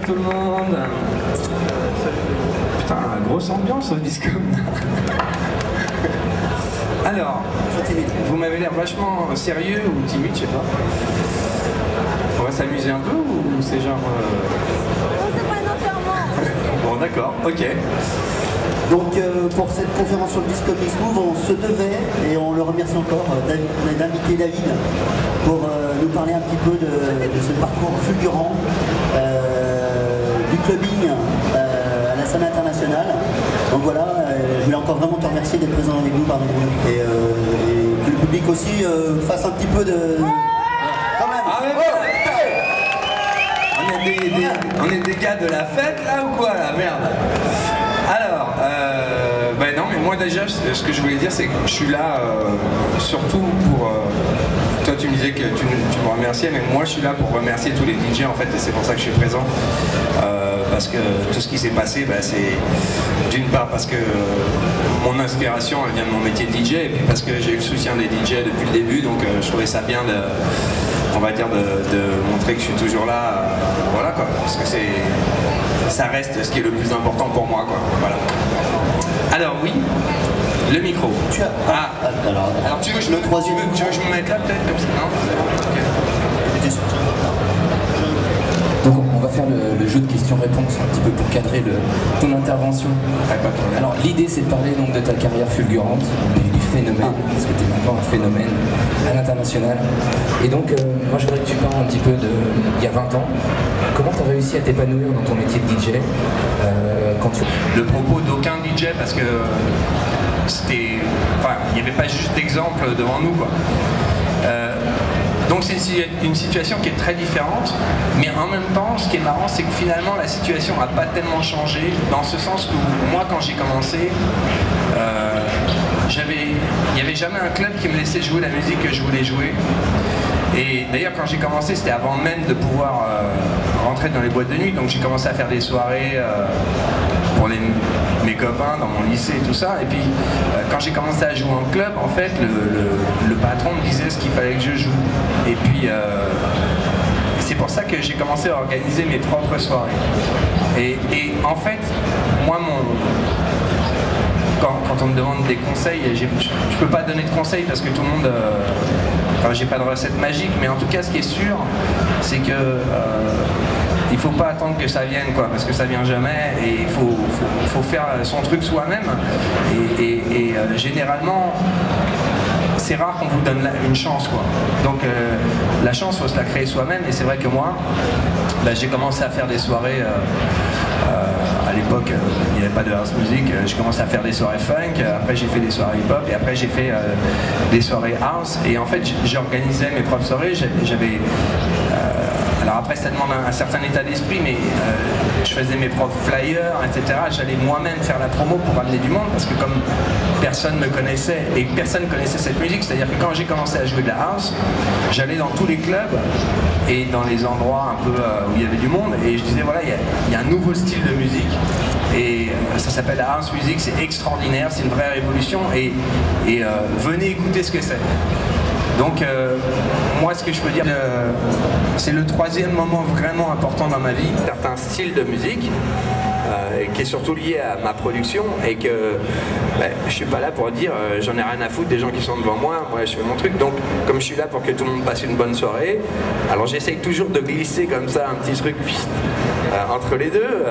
tout le monde. Putain, grosse ambiance au Discom. Alors, vous m'avez l'air vachement sérieux ou timide, je sais pas. On va s'amuser un peu ou c'est genre... C'est pas un enterrement. Bon d'accord, ok. Donc pour cette conférence sur le Discom Move, on se devait, et on le remercie encore, d'inviter David pour nous parler un petit peu de ce parcours fulgurant du clubbing à la scène internationale. Donc voilà, je voulais encore vraiment te remercier d'être présent avec nous parmi nous et que le public aussi fasse un petit peu de... Quand même. Ah, mais bon, on est des gars de la fête là ou quoi là, merde. Alors, ben non, mais moi déjà, ce que je voulais dire, c'est que je suis là surtout pour... toi, tu me disais que tu me remerciais, mais moi, je suis là pour remercier tous les DJ, en fait, et c'est pour ça que je suis présent. Parce que tout ce qui s'est passé, bah, c'est d'une part parce que mon inspiration, elle vient de mon métier de DJ, et puis parce que j'ai eu le soutien des DJ depuis le début, donc je trouvais ça bien de... on va dire de montrer que je suis toujours là, voilà quoi, parce que ça reste ce qui est le plus important pour moi quoi, voilà. Alors oui, le micro. Tu as... alors tu veux que je me mette là peut-être comme ça, non? Okay. Donc on va faire le jeu de questions-réponses un petit peu pour cadrer ton intervention. Alors l'idée c'est de parler donc de ta carrière fulgurante, du phénomène, parce que tu es maintenant un phénomène à l'international. Et donc moi je voudrais que tu parles un petit peu il y a 20 ans. Comment tu as réussi à t'épanouir dans ton métier de DJ quand tu... Le propos d'aucun DJ parce que c'était... Enfin, il n'y avait pas juste d'exemple devant nous quoi. Donc c'est une situation qui est très différente, mais en même temps, ce qui est marrant, c'est que finalement la situation n'a pas tellement changé, dans ce sens où moi, quand j'ai commencé, il n'y avait jamais un club qui me laissait jouer la musique que je voulais jouer. Et d'ailleurs, quand j'ai commencé, c'était avant même de pouvoir rentrer dans les boîtes de nuit, donc j'ai commencé à faire des soirées pour mes copains dans mon lycée et tout ça. Et puis, quand j'ai commencé à jouer en club, en fait, le patron me disait ce qu'il fallait que je joue. Et puis, c'est pour ça que j'ai commencé à organiser mes propres soirées. Et en fait, moi, quand on me demande des conseils, je peux pas donner de conseils parce que tout le monde... Enfin, j'ai pas de recette magique, mais en tout cas, ce qui est sûr, c'est que il faut pas attendre que ça vienne, quoi, parce que ça vient jamais, et il faut faire son truc soi-même. Et généralement, c'est rare qu'on vous donne une chance, quoi. Donc la chance, faut se la créer soi-même. Et c'est vrai que moi, bah, j'ai commencé à faire des soirées. À l'époque, il n'y avait pas de house music. J'ai commencé à faire des soirées funk, après j'ai fait des soirées hip-hop, et après j'ai fait des soirées house. Et en fait, j'organisais mes propres soirées. J'avais... alors après, ça demande un certain état d'esprit, mais je faisais mes propres flyers, etc. J'allais moi-même faire la promo pour amener du monde, parce que comme personne me connaissait, et personne connaissait cette musique, c'est-à-dire que quand j'ai commencé à jouer de la house, j'allais dans tous les clubs, et dans les endroits un peu où il y avait du monde, et je disais voilà, il y a un nouveau style de musique, et ça s'appelle la house music, c'est extraordinaire, c'est une vraie révolution, et venez écouter ce que c'est. Donc moi ce que je peux dire, c'est le troisième moment vraiment important dans ma vie, certains styles de musique, qui est surtout lié à ma production, et que je suis pas là pour dire j'en ai rien à foutre des gens qui sont devant moi, moi je fais mon truc. Donc comme je suis là pour que tout le monde passe une bonne soirée, alors j'essaye toujours de glisser comme ça un petit truc entre les deux,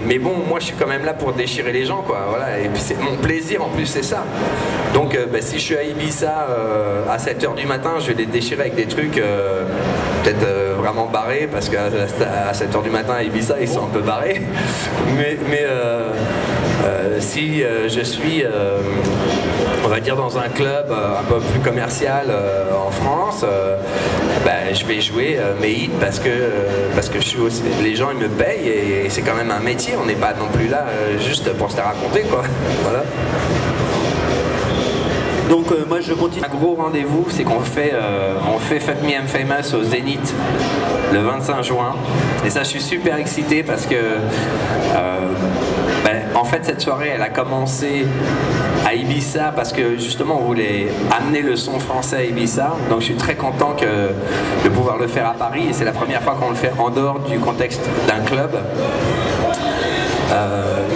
mais bon, moi je suis quand même là pour déchirer les gens, quoi, voilà, et puis c'est mon plaisir en plus, c'est ça. Donc si je suis à Ibiza à 7h du matin, je vais les déchirer avec des trucs peut-être vraiment barrés, parce qu'à 7h du matin à Ibiza ils sont un peu barrés, mais si je suis on va dire dans un club un peu plus commercial en France, je vais jouer mes hits parce que je suis aussi, les gens ils me payent, et c'est quand même un métier, on n'est pas non plus là juste pour se la raconter, quoi. Voilà. Donc moi je continue. Un gros rendez-vous, c'est qu'on fait Fuck Me I'm Famous au Zénith le 25 juin, et ça je suis super excité parce que En fait, cette soirée, elle a commencé à Ibiza parce que justement, on voulait amener le son français à Ibiza. Donc, je suis très content de pouvoir le faire à Paris. Et c'est la première fois qu'on le fait en dehors du contexte d'un club.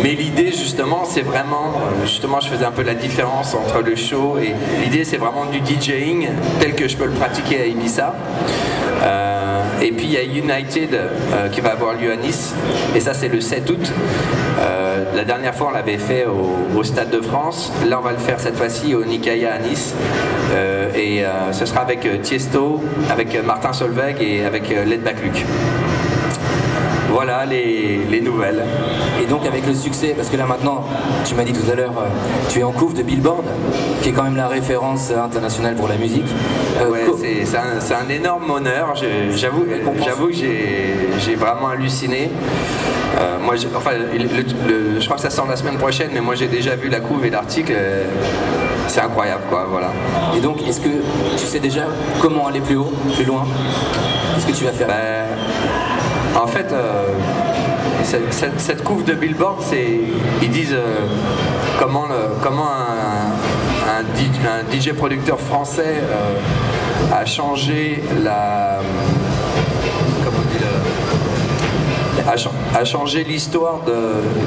Mais l'idée justement c'est vraiment, je faisais un peu la différence entre le show et l'idée c'est vraiment du DJing tel que je peux le pratiquer à Ibiza. Et puis il y a United qui va avoir lieu à Nice et ça c'est le 7 août. La dernière fois on l'avait fait au Stade de France, là on va le faire cette fois-ci au Nicaïa à Nice et ce sera avec Tiesto, avec Martin Solveig et avec Laidback Luke. Voilà les nouvelles. Et donc avec le succès, parce que là maintenant, tu m'as dit tout à l'heure, tu es en couve de Billboard, qui est quand même la référence internationale pour la musique. Ouais, c'est un énorme honneur, j'avoue que j'ai vraiment halluciné. Moi, je crois que ça sort la semaine prochaine, mais moi j'ai déjà vu la couve et l'article, c'est incroyable quoi, voilà. Et donc, est-ce que tu sais déjà comment aller plus haut, plus loin? Qu'est-ce que tu vas faire? En fait, cette couve de Billboard, ils disent comment un DJ producteur français a changé a changé l'histoire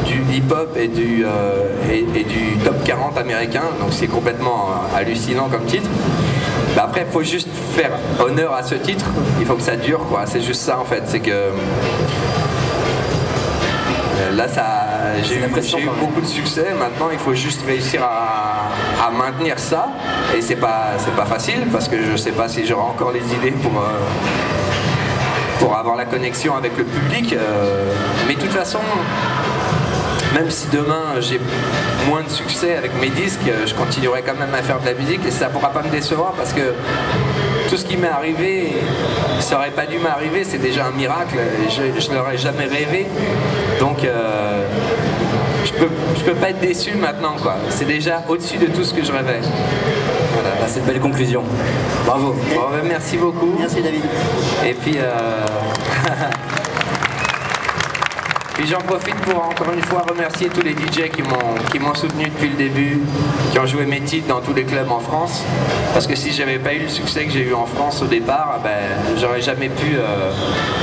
du hip-hop et du top 40 américain. Donc c'est complètement hallucinant comme titre. Après, il faut juste faire honneur à ce titre, il faut que ça dure, quoi. C'est juste ça en fait, c'est que là j'ai eu beaucoup de succès, maintenant il faut juste réussir à maintenir ça, et c'est pas facile parce que je sais pas si j'aurai encore les idées pour avoir la connexion avec le public, mais de toute façon, même si demain j'ai moins de succès avec mes disques, je continuerai quand même à faire de la musique et ça pourra pas me décevoir parce que tout ce qui m'est arrivé, ça aurait pas dû m'arriver, c'est déjà un miracle, je l'aurais jamais rêvé. Donc je peux pas être déçu maintenant quoi. C'est déjà au-dessus de tout ce que je rêvais. Voilà. C'est une belle conclusion. Bravo. Bon, merci beaucoup. Merci David. Et puis puis j'en profite pour encore une fois remercier tous les DJ qui m'ont soutenu depuis le début, qui ont joué mes titres dans tous les clubs en France. Parce que si j'avais pas eu le succès que j'ai eu en France au départ, j'aurais jamais pu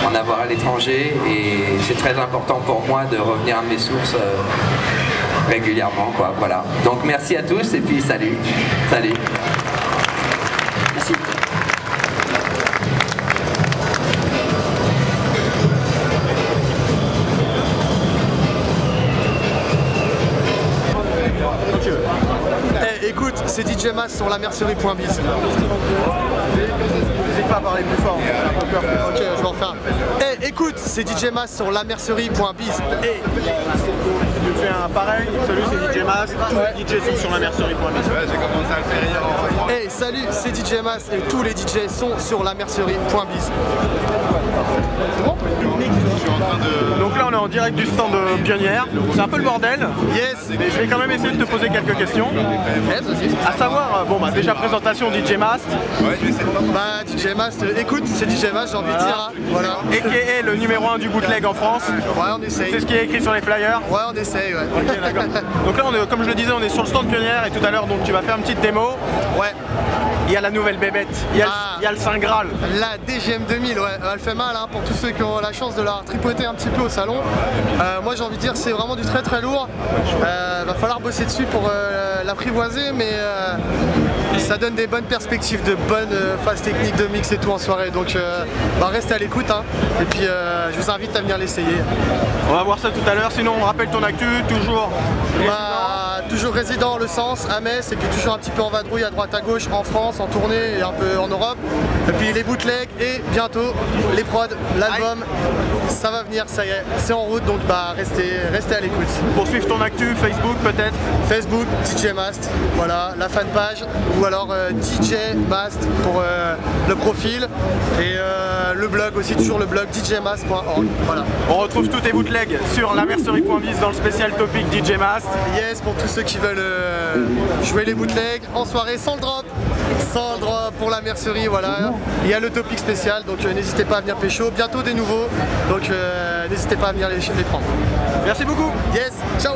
en avoir à l'étranger. Et c'est très important pour moi de revenir à mes sources régulièrement, quoi. Voilà. Donc merci à tous et puis salut. Salut. Merci. Écoute, c'est DJ Mas sur la mercerie.biz. N'hésite pas à parler plus fort, j'ai un peu peur. Ok, je vais en faire. Écoute, c'est DJ Mas sur la mercerie.biz. Tu fais un pareil, salut c'est DJ Mas, tous les DJ sont sur la mercerie.biz. Ouais, j'ai commencé à le faire hier. Salut, c'est DJ Mas et tous les DJ sont sur la mercerie.biz. Donc là on est en direct du stand Pionnière, c'est un peu le bordel. Yes. Mais je vais quand même essayer de te poser quelques questions. À savoir, déjà présentation DJ Mast. Ouais, je vais essayer de DJ Mast, écoute, c'est DJ Mast, j'ai envie de dire. Hein. Voilà. A.K.A. le numéro 1 du bootleg en France. Ouais, on essaye. C'est ce qui est écrit sur les flyers. Ouais, on essaye, ouais. Ok, d'accord. Donc là, comme je le disais, on est sur le stand Pionnière et tout à l'heure, donc tu vas faire une petite démo. Ouais. Il y a la nouvelle bébête, il y a le Saint Graal. La DGM 2000, ouais, elle fait mal hein, pour tous ceux qui ont la chance de la tripoter un petit peu au salon. Moi j'ai envie de dire c'est vraiment du très très lourd. Va falloir bosser dessus pour l'apprivoiser, mais ça donne des bonnes perspectives, de bonnes phases techniques de mix et tout en soirée. Donc restez à l'écoute hein. Et puis je vous invite à venir l'essayer. On va voir ça tout à l'heure, sinon on rappelle ton actu, toujours toujours résident le sens à Metz et puis toujours un petit peu en vadrouille à droite à gauche en France, en tournée et un peu en Europe. Et puis les bootlegs et bientôt les prods, l'album, ça va venir, ça y est, c'est en route donc restez à l'écoute. Pour suivre ton actu, Facebook peut-être? Facebook, DJ Mast, voilà, la fanpage ou alors DJ Mast pour le profil et le blog aussi, toujours le blog djmast.org. Voilà. On retrouve tous tes bootlegs sur lamercerie.biz dans le spécial topic DJ Mast. Yes, pour tous ceux qui veulent jouer les bootlegs en soirée sans le drop. Sans le drop pour la mercerie, voilà. Il y a le topic spécial, donc n'hésitez pas à venir pécho. Bientôt des nouveaux, donc n'hésitez pas à venir les prendre. Merci beaucoup. Yes, ciao.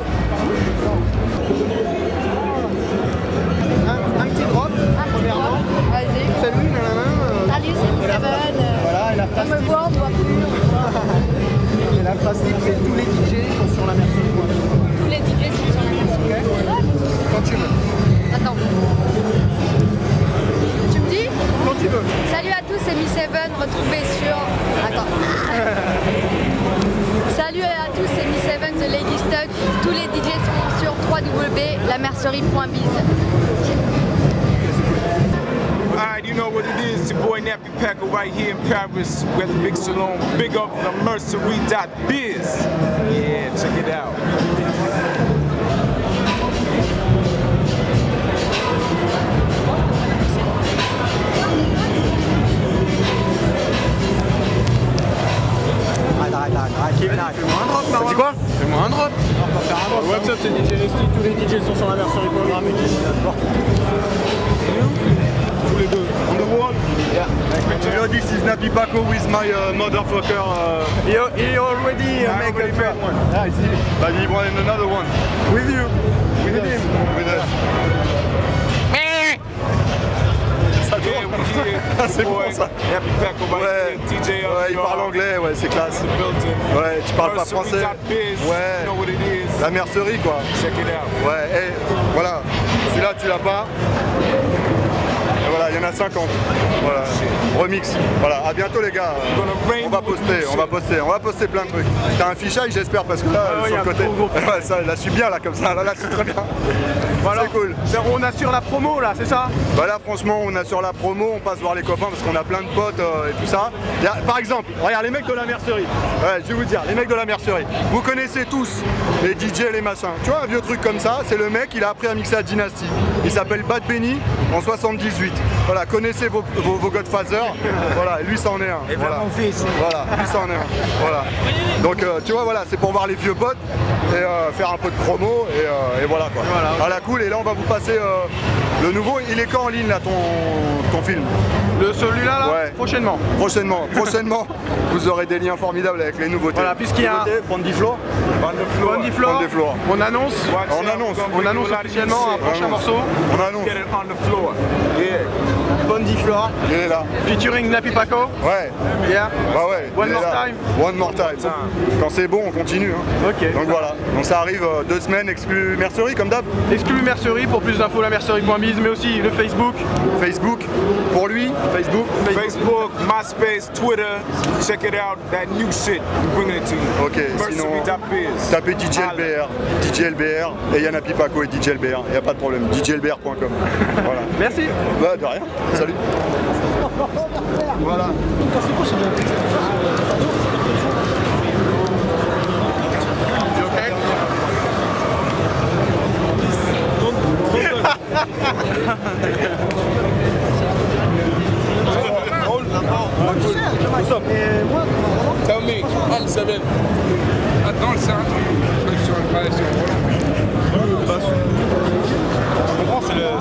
Un petit drop, premièrement. Vas-y. Salut, nanana. Salut, c'est Seven. Voilà, et la On phrase me type. voit, on ne voit plus. Et la phrase type, c'est tous les DJ sont sur la mercerie. Tous les DJ sont sur la mercerie. Quand tu veux. Attends. Tu me dis? Quand tu veux. Salut à tous, c'est Miss Seven, retrouvez sur... Attends. Salut à tous, c'est Miss Seven, The Lady Stuck. Tous les DJ sont sur www.lamercerie.biz. Alright, you know what it is. It's your boy Nappy Packer right here in Paris. We're at the Big Salon. Big up lamercerie.biz. Yeah, check it out. Arrête, Kevin, arrête. Fais-moi un drop, Marwan. quoi? Fais-moi un drop. What's up, c'est DJ Leslie. Tous les DJ sont sur la mercerie. Tous les deux. On the wall? Yeah. This is Nappy Paco with my motherfucker. He already make a trade one. Ah, I see. But he wanted another one. With you. With him. With us. Ça tourne. C'est bon ça. Nappy Packer right Ouais, here. DJ ouais, il parle anglais, ouais, c'est classe. Ouais, tu parles pas français. Ouais, You know what it is. la mercerie quoi. Check it out. Ouais, et voilà. Celui-là, tu l'as pas. Et voilà, il y en a 50. Voilà. Remix. Voilà, à bientôt les gars. On va poster plein de trucs. T'as un fichage, j'espère, parce que là, sur le côté. Ouais, ça, là, je suis bien là, comme ça. Là, c'est très bien. Voilà. C'est cool. On assure la promo là, c'est ça? Bah là, franchement, on a sur la promo, on passe voir les copains parce qu'on a plein de potes et tout ça. Par exemple, regarde les mecs de la mercerie. Ouais, je vais vous dire, les mecs de la mercerie. Vous connaissez tous les DJ et les machins. Tu vois, un vieux truc comme ça, c'est le mec, il a appris à mixer à Dynasty. Il s'appelle Bad Benny en 78. Voilà, connaissez vos Godfather. Voilà, lui, c'en est un. Et voilà. mon fils. Voilà, lui, c'en est un. Voilà. Donc, tu vois, voilà, c'est pour voir les vieux potes et faire un peu de promo et voilà quoi. Voilà. À la cool, et là, on va vous passer le nouveau. Il est quand en ligne là, ton film? De celui-là là, Ouais. prochainement. Prochainement, vous aurez des liens formidables avec les nouveautés. Voilà, puisqu'il y a un- Bandy Floor. Bundy Floor, on annonce officiellement un prochain morceau. On annonce. Get it on the floor. Yeah. Bundy Floor, Il est là. featuring Nappy Paco. Ouais. Yeah. Bah ouais. One il est more là. time. One more time. Quand c'est bon, on continue. Hein. Ok. Donc voilà. Donc ça arrive 2 semaines, exclu mercerie comme d'hab. Exclu Mercerie pour plus d'infos lamercerie.biz, mais aussi le Facebook. Facebook. Pour lui, Facebook. Facebook, MySpace, Twitter. Check it out. That new shit. We're bringing it to you. Ok, sinon Mercerie.biz. tapez DJ LBR et Yana Pipaco et DJ LBR, il n'y a pas de problème, djlbr.com. Voilà. Merci. Bah de rien, salut. Voilà. Tell me, I'm 7. Attends le sein.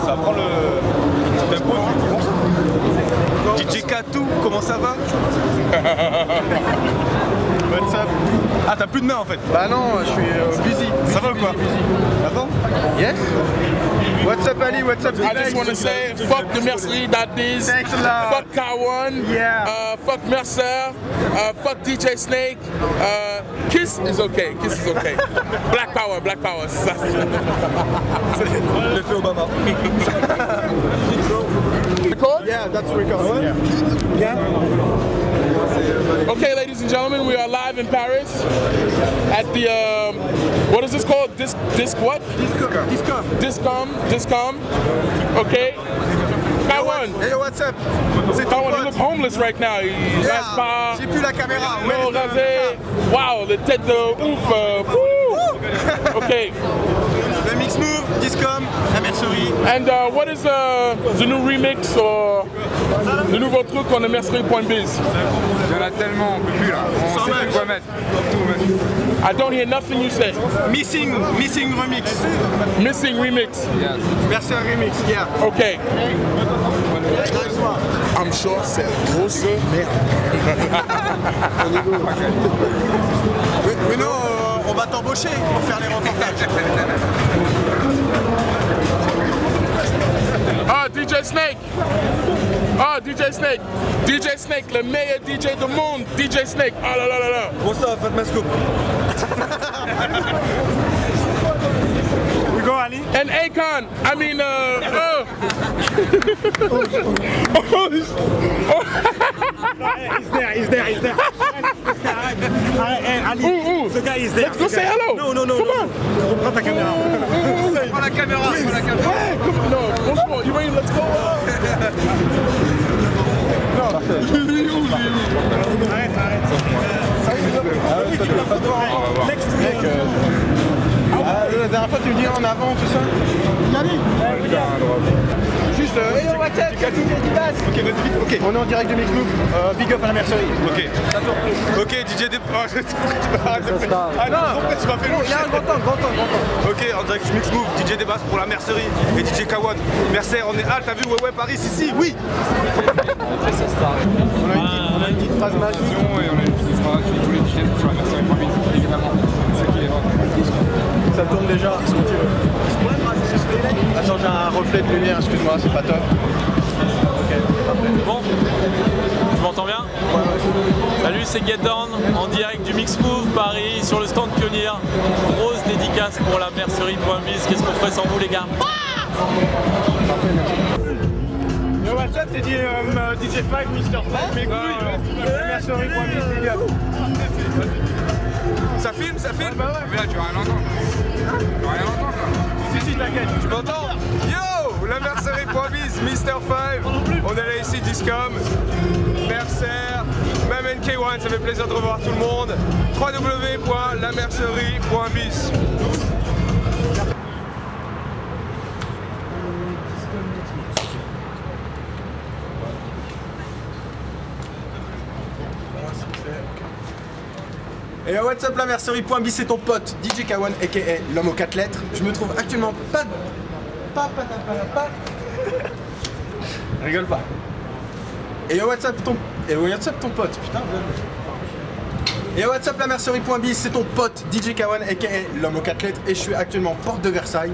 Ça prend le tempo du DJ Katou, comment ça va? What's up? Ah, t'as plus de main en fait. Bah non, je suis busy. Ça va ou quoi? Attends. Yes. What's up Ali? What's up? I just want to say, fuck the Mercerie.biz, Thanks a lot. fuck K1, Yeah. fuck Mercer, fuck DJ Snake, Kiss is okay, Kiss is okay. Black Power, c'est ça. L'effet Obama. Record? Yeah, that's record. Yeah. Okay, ladies and gentlemen, we are live in Paris at the, what is this called? Disc what? Discom. Okay. K1. Hey, what's up? C'est ton K1, you pote. look homeless right now. Reste pas. J'ai plus la caméra. No rasé. Wow, les têtes de ouf. Woo. Ok. Le Mix Move, Discom, la mercerie. And what is the new remix or le nouveau truc on the mercerie.biz? Il y en a tellement, on peut plus là. On sait plus quoi mettre. I don't hear nothing you say. Missing remix. Missing remix. Yes. Mercerie remix, yeah. Okay. I'm sure c'est grosse merde. Mais non, on va t'embaucher pour faire les reportages. Ah, DJ Snake. Ah, DJ Snake. DJ Snake, le meilleur DJ du monde. DJ Snake. Ah là là là là. Bon ça, faites ma scoop. We go, Ali. And Akon. I mean, He's there. Ali, ce gars is there. Let's go say hello. No. Come on. Reprends ta caméra. Prends la caméra. Ouais, non, franchement, you mean let's go. Non. Arrête. La dernière fois tu me dis en avant, tout ça. Juste, ok, vas-y vite. Ok, on est en direct de Mix Move. Big up à la mercerie. Ok, DJ Dep. Ah non, tu m'as fait long. Il y a un grand temps. Ok, en direct du Mix Move, DJ Debas pour la mercerie et DJ Kawan. Mercer, on est t'as vu ouais Paris ici, oui. On a une petite phrase magique. Et on a une petite phrase sur tous les DJ sur la mercerie.biz, évidemment. C'est ça qui est vrai. Ça tourne déjà, si tu veux. Attends, j'ai un reflet de lumière, excuse-moi, c'est pas top. Ok, parfait. Bon, tu m'entends bien? Salut, c'est Get Down, en direct du Mix Move Paris, sur le stand Pionnier. Grosse dédicace pour la mercerie.biz. Qu'est-ce qu'on ferait sans vous les gars? Yo, what's up, c'est DJ5, Mr. 5, mes couilles. La mercerie.biz, les gars. Ça filme? Bah ouais. Mais là, tu vas rien entendre. Tu vas rien entendre là. Si, t'inquiète. Tu m'entends? Yo, la mercerie.biz, Mr. 5. On est là ici, Discom, Mercer, même NK1, ça fait plaisir de revoir tout le monde. www.lamercerie.biz. Et what's up la mercerie.biz, c'est ton pote DJ Kawan aka l'homme aux 4 lettres. Je me trouve actuellement pas. Rigole pas. Et what's up ton pote, putain. Et what's up la mercerie.biz, c'est ton pote DJ Kawan aka l'homme aux 4 lettres. Et je suis actuellement porte de Versailles,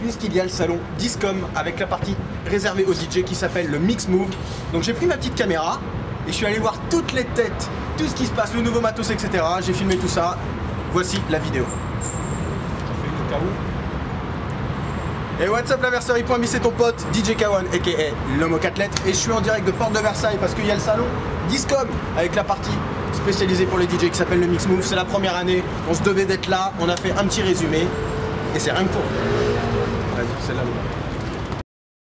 puisqu'il y a le salon Discom avec la partie réservée aux DJ qui s'appelle le Mix Move. Donc j'ai pris ma petite caméra et je suis allé voir toutes les têtes, tout ce qui se passe, le nouveau matos, etc. J'ai filmé tout ça. Voici la vidéo. Et what's up la mercerie.biz, c'est ton pote DJ Kawan aka l'homme aux 4 lettres. Et je suis en direct de Porte de Versailles parce qu'il y a le salon Discom avec la partie spécialisée pour les DJ qui s'appelle le Mix Move. C'est la première année, on se devait d'être là, on a fait un petit résumé et c'est rien que pour. Vas-y, c'est là.